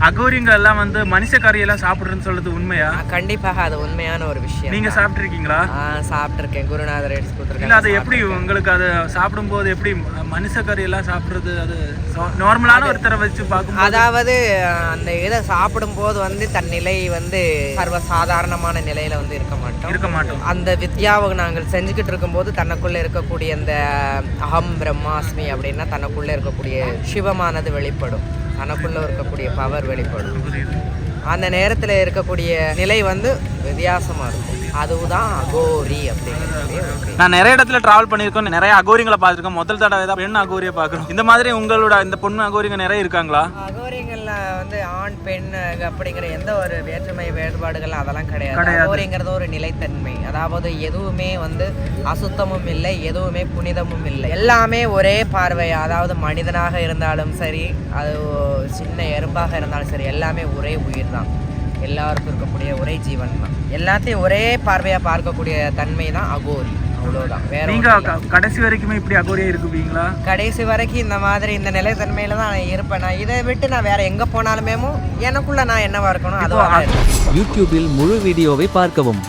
அகோரிங்க எல்லாம் வந்து மனுஷ கறியெல்லாம் சாப்பிடுறேன்னு சொல்றது உண்மையா? கண்டிப்பாக அது உண்மையான ஒரு விஷயம். நீங்க சாப்பிட்டுருக்கீங்களா? சாப்பிட்டுருக்கேன். குருநாதர் எடுத்து இல்ல, கொடுத்துருக்கேன். அது எப்படி உங்களுக்கு அது சாப்பிடும்போது எப்படி மனுஷ கறி எல்லாம் சாப்பிடுறது அது நார்மலான ஒருத்தரை வச்சு பார்க்கும்? அதாவது அந்த இதை சாப்பிடும்போது வந்து தன் நிலை வந்து சர்வசாதாரணமான நிலையில வந்து இருக்க மாட்டோம். அந்த வித்யாவை நாங்கள் செஞ்சுக்கிட்டு இருக்கும்போது தனக்குள்ள இருக்கக்கூடிய அந்த அகம் பிரம்மாஸ்மி அப்படின்னா தனக்குள்ள இருக்கக்கூடிய சிவமானது வெளிப்படும், தனக்குள்ள இருக்கக்கூடிய பவர் வெளிப்படும். அந்த நேரத்தில் இருக்கக்கூடிய நிலை வந்து வித்தியாசமா இருக்கும். அதுதான் அகோரி அப்படிங்கிறது. நான் நிறைய இடத்துல டிராவல் பண்ணியிருக்கோம், நிறைய அகோரிங்களை பார்த்துருக்கோம். முதல் தடவை தான் பெண் அகோரியை பார்க்குறோம். இந்த மாதிரி உங்களோட இந்த பொண்ணு அகோரிங்க நிறைய இருக்காங்களா? அகோரிங்கள்ல வந்து ஆண் பெண் அப்படிங்கிற எந்த ஒரு வேற்றுமை வேறுபாடுகள் அதெல்லாம் கிடையாது. அகோரிங்கிறது ஒரு நிலைத்தன்மை. அதாவது எதுவுமே வந்து அசுத்தமும் இல்லை, எதுவுமே புனிதமும் இல்லை. எல்லாமே ஒரே பார்வை. அதாவது மனிதனாக இருந்தாலும் சரி, அது சின்ன எறும்பாக இருந்தாலும் சரி, எல்லாமே ஒரே உயிர் தான். எல்லாருக்கும் இருக்கக்கூடிய ஒரே ஜீவன் தான். எல்லாத்தையும் ஒரே பார்வையா பார்க்கக்கூடிய தன்மை தான் அகோரி. அவ்வளோதான். வேற நீங்க கடைசி வரைக்குமே இப்படி அகோரியா இருக்குவீங்களா? கடைசி வரைக்கும் இந்த மாதிரி இந்த நிலைத்தன்மையில தான் நான் இருப்பேன். நான் இதை விட்டு நான் வேற எங்க போனாலுமே எனக்குள்ள நான் என்னவா இருக்கணும் அதுவா. யூடியூபில் முழு வீடியோவை பார்க்கவும்.